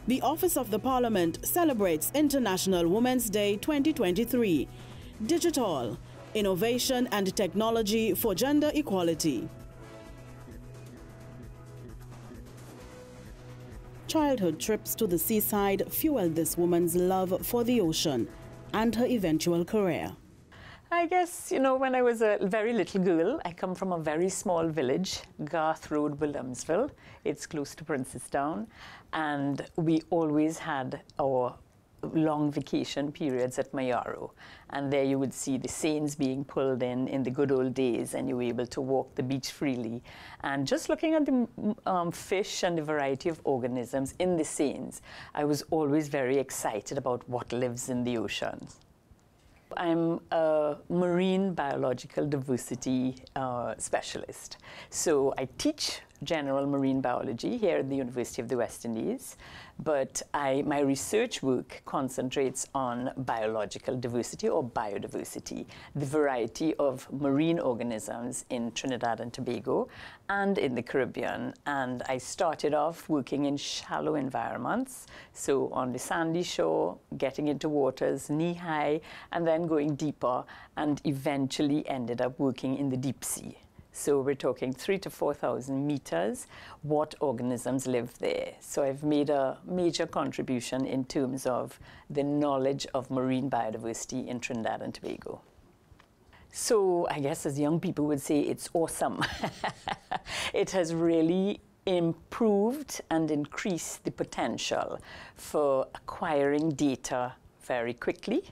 The Office of the Parliament celebrates International Women's Day 2023. DigitALL, Innovation and Technology for Gender Equality. Childhood trips to the seaside fueled this woman's love for the ocean and her eventual career. I guess, when I was a very little girl, I come from a very small village, Garth Road, Williamsville. It's close to Princestown. And we always had our long vacation periods at Mayaro. And there you would see the seines being pulled in the good old days, and you were able to walk the beach freely. And just looking at the fish and the variety of organisms in the seines, I was always very excited about what lives in the oceans. I'm a marine biological diversity specialist. So I teach general marine biology here at the University of the West Indies, but my research work concentrates on biological diversity or biodiversity, the variety of marine organisms in Trinidad and Tobago and in the Caribbean. And I started off working in shallow environments, so on the sandy shore, getting into waters knee-high, and then going deeper, and eventually ended up working in the deep sea. So we're talking 3,000 to 4,000 meters, what organisms live there. So I've made a major contribution in terms of the knowledge of marine biodiversity in Trinidad and Tobago. So I guess as young people would say, it's awesome. It has really improved and increased the potential for acquiring data very quickly,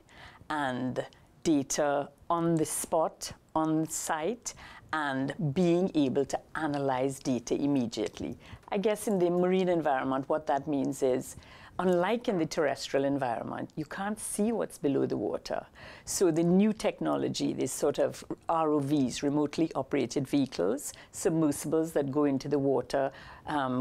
and data on the spot, on site, and being able to analyze data immediately. I guess in the marine environment, what that means is, unlike in the terrestrial environment, you can't see what's below the water. So the new technology, these sort of ROVs, remotely operated vehicles, submersibles that go into the water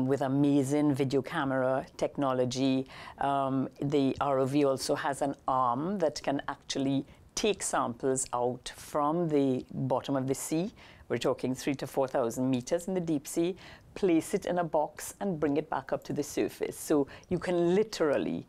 with amazing video camera technology. The ROV also has an arm that can actually take samples out from the bottom of the sea. We're talking 3,000 to 4,000 meters in the deep sea, place it in a box and bring it back up to the surface. So you can literally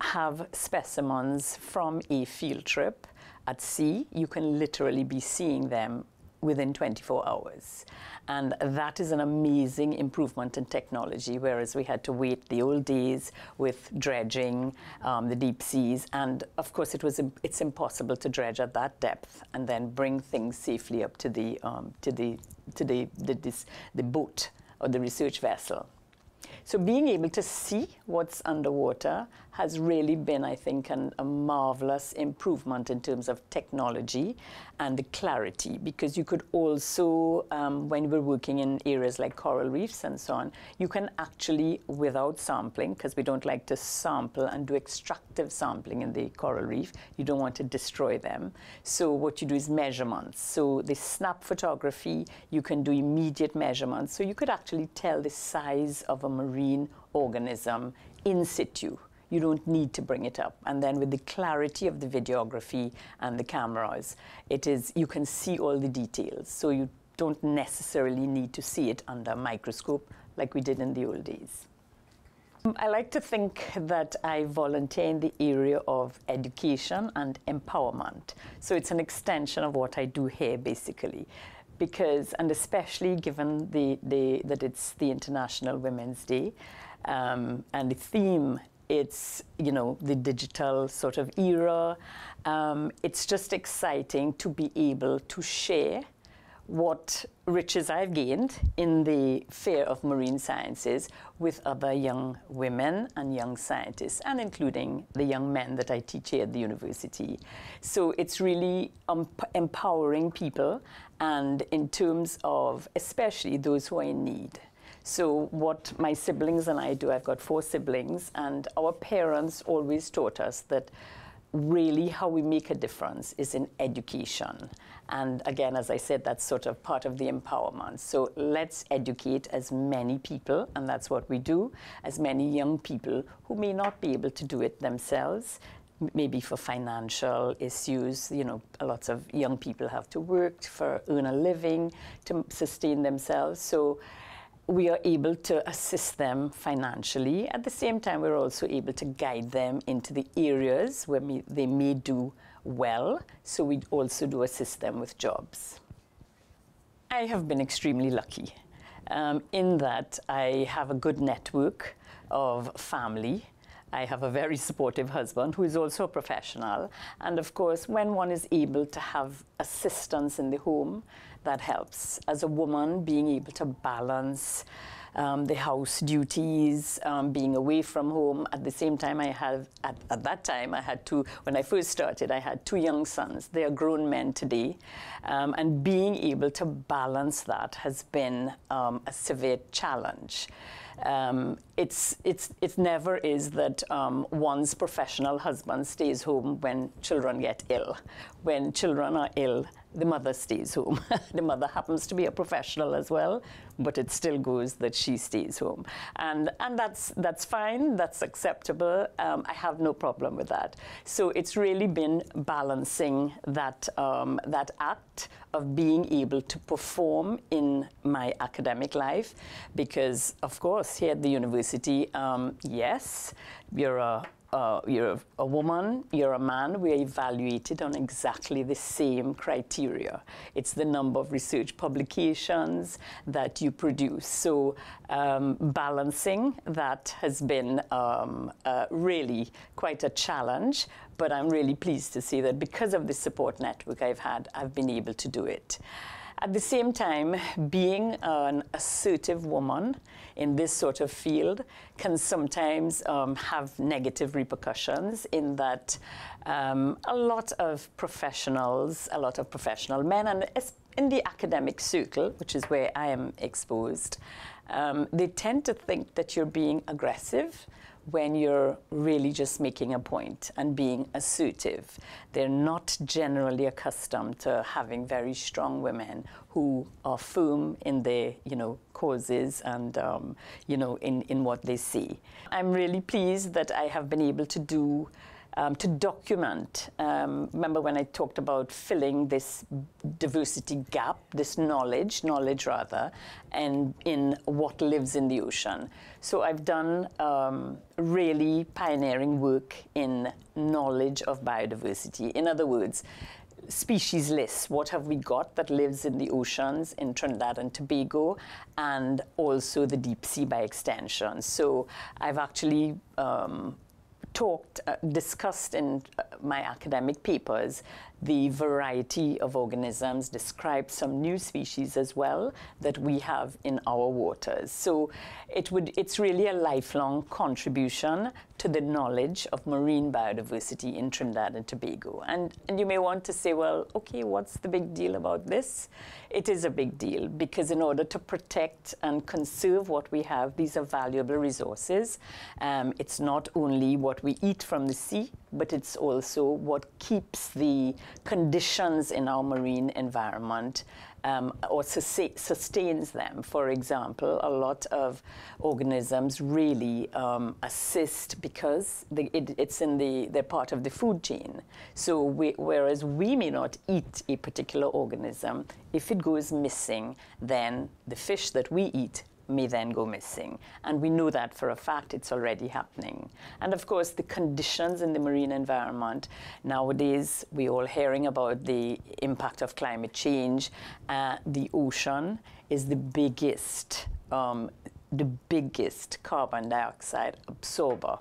have specimens from a field trip at sea. You can literally be seeing them within 24 hours. And that is an amazing improvement in technology, whereas we had to wait the old days with dredging, the deep seas. And of course, it's impossible to dredge at that depth and then bring things safely up to the boat or the research vessel. So being able to see what's underwater has really been, I think, a marvelous improvement in terms of technology and the clarity, because you could also, when we're working in areas like coral reefs and so on, you can actually, without sampling, because we don't like to sample and do extractive sampling in the coral reef, you don't want to destroy them. So what you do is measurements. So the snap photography, you can do immediate measurements. So you could actually tell the size of a marine organism in situ. You don't need to bring it up. And then with the clarity of the videography and the cameras, you can see all the details. So you don't necessarily need to see it under a microscope like we did in the old days. I like to think that I volunteer in the area of education and empowerment. So it's an extension of what I do here, basically. Because, and especially given that it's the International Women's Day, and the theme, it's, the digital sort of era. It's just exciting to be able to share what riches I've gained in the field of marine sciences with other young women and young scientists, and including the young men that I teach here at the university. So it's really empowering people, and in terms of especially those who are in need. So what my siblings and I do, I've got 4 siblings, and our parents always taught us that really how we make a difference is in education. And again, as I said, that's sort of part of the empowerment. So let's educate as many people, and that's what we do, as many young people who may not be able to do it themselves, maybe for financial issues. Lots of young people have to work earn a living to sustain themselves. So we are able to assist them financially. At the same time, we're also able to guide them into the areas where they may do well. So we also do assist them with jobs. I have been extremely lucky in that I have a good network of family. I have a very supportive husband who is also a professional. And of course, when one is able to have assistance in the home, that helps. As a woman, being able to balance the house duties, being away from home. At the same time, at that time, I had when I first started, I had 2 young sons. They are grown men today. And being able to balance that has been a severe challenge. It never is that one's professional husband stays home when children get ill. When children are ill, the mother stays home. The mother happens to be a professional as well, but it still goes that she stays home. And that's fine, that's acceptable. I have no problem with that. So it's really been balancing that act of being able to perform in my academic life, because of course here at the university, yes, you're a woman, you're a man, we're evaluated on exactly the same criteria. It's the number of research publications that you produce. So balancing that has been really quite a challenge, but I'm really pleased to see that because of the support network I've had, I've been able to do it. At the same time, being an assertive woman in this sort of field can sometimes have negative repercussions in that a lot of professional men, and in the academic circle, which is where I am exposed, they tend to think that you're being aggressive when you're really just making a point and being assertive. They're not generally accustomed to having very strong women who are firm in their, causes and, in what they see. I'm really pleased that I have been able to do to document. Remember when I talked about filling this diversity gap, this knowledge rather, and in what lives in the ocean. So I've done really pioneering work in knowledge of biodiversity. In other words, species lists. What have we got that lives in the oceans in Trinidad and Tobago, and also the deep sea by extension. So I've actually discussed in my academic papers the variety of organisms, described some new species as well that we have in our waters. So it's really a lifelong contribution to the knowledge of marine biodiversity in Trinidad and Tobago. And you may want to say, well, okay, what's the big deal about this? It is a big deal because in order to protect and conserve what we have, these are valuable resources. It's not only what we eat from the sea, but it's also what keeps the conditions in our marine environment or sustains them. For example, a lot of organisms really assist because they're part of the food chain. So whereas we may not eat a particular organism, if it goes missing, then the fish that we eat may then go missing. And we know that for a fact it's already happening. And of course, the conditions in the marine environment, nowadays we're all hearing about the impact of climate change. The ocean is the biggest carbon dioxide absorber.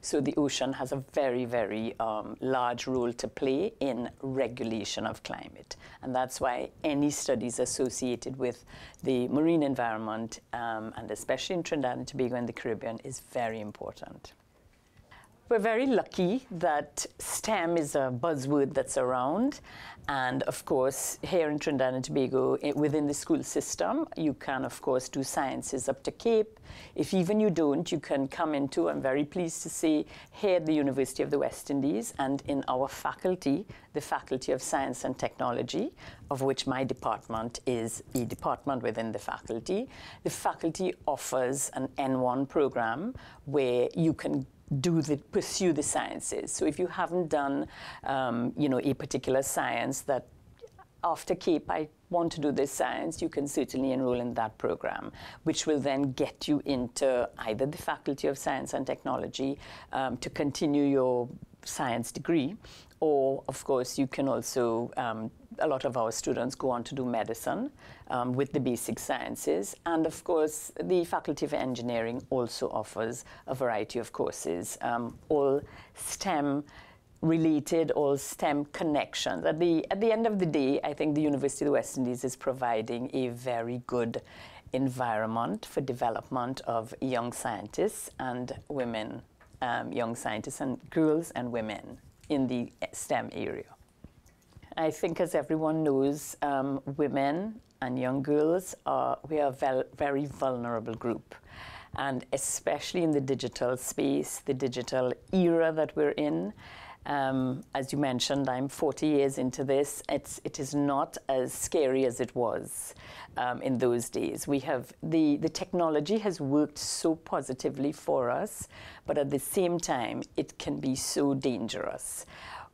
So the ocean has a very, very large role to play in regulation of climate. And that's why any studies associated with the marine environment, and especially in Trinidad and Tobago and the Caribbean, is very important. We're very lucky that STEM is a buzzword that's around. And of course, here in Trinidad and Tobago, within the school system, you can, of course, do sciences up to Cape. If even you don't, you can come into, I'm very pleased to say, here at the University of the West Indies and in our faculty, the Faculty of Science and Technology, of which my department is a department within the faculty. The faculty offers an N1 program where you can pursue the sciences. So if you haven't done, a particular science that after Cape, I want to do this science, you can certainly enroll in that program, which will then get you into either the Faculty of Science and Technology to continue your science degree, or of course you can also, a lot of our students go on to do medicine with the basic sciences, and of course the Faculty of Engineering also offers a variety of courses, all STEM related, all STEM connections. At the end of the day, I think the University of the West Indies is providing a very good environment for development of young scientists and women, young scientists and girls and women in the STEM area. I think, as everyone knows, women and young girls we are a very vulnerable group. And especially in the digital space, the digital era that we're in, as you mentioned, I'm 40 years into this. It is not as scary as it was in those days. We have the technology has worked so positively for us, but at the same time, it can be so dangerous.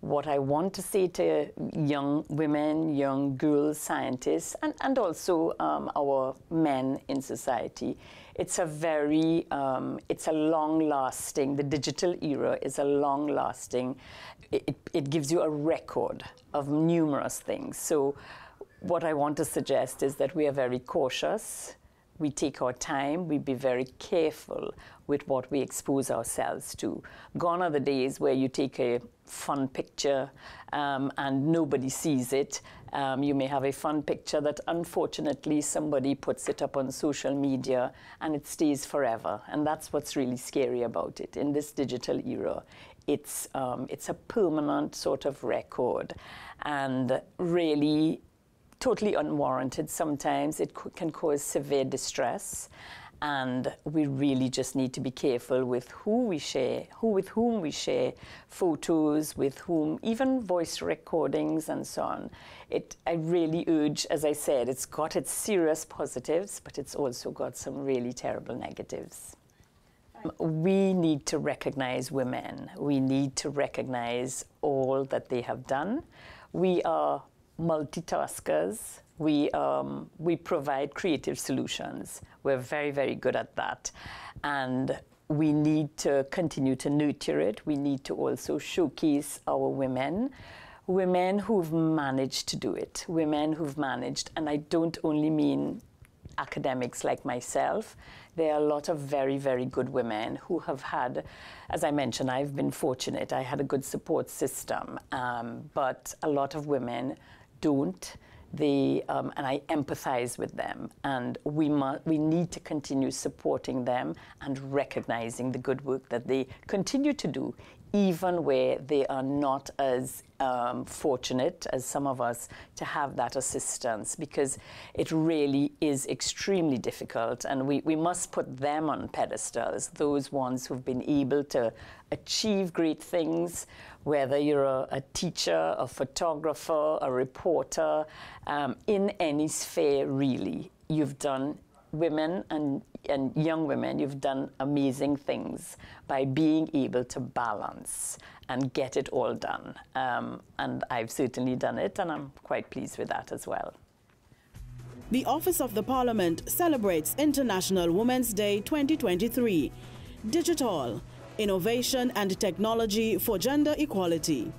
What I want to say to young women, young girls, scientists, and also our men in society, it's a very, it's a long-lasting, the digital era is a long-lasting, it gives you a record of numerous things. So what I want to suggest is that we are very cautious, we take our time, we be very careful with what we expose ourselves to. Gone are the days where you take a fun picture and nobody sees it. You may have a fun picture that unfortunately somebody puts it up on social media and it stays forever. And that's what's really scary about it. In this digital era, it's a permanent sort of record, and really totally unwarranted sometimes. It can cause severe distress. And we really just need to be careful with who we share, with whom we share photos, with whom, even voice recordings and so on. I really urge, as I said, it's got its serious positives, but it's also got some really terrible negatives. We need to recognize women. We need to recognize all that they have done. We are multitaskers. We provide creative solutions. We're very, very good at that. And we need to continue to nurture it. We need to also showcase our women who've managed to do it, women who've managed, and I don't only mean academics like myself. There are a lot of very, very good women who have had, as I mentioned, I've been fortunate. I had a good support system, but a lot of women don't. And I empathize with them, and we need to continue supporting them and recognizing the good work that they continue to do, even where they are not as fortunate as some of us to have that assistance, because it really is extremely difficult, and we must put them on pedestals, those ones who've been able to achieve great things, whether you're a teacher, a photographer, a reporter, in any sphere really. You've done, women and young women, you've done amazing things by being able to balance and get it all done. And I've certainly done it, and I'm quite pleased with that as well. The Office of the Parliament celebrates International Women's Day 2023. DigitALL, innovation and technology for gender equality.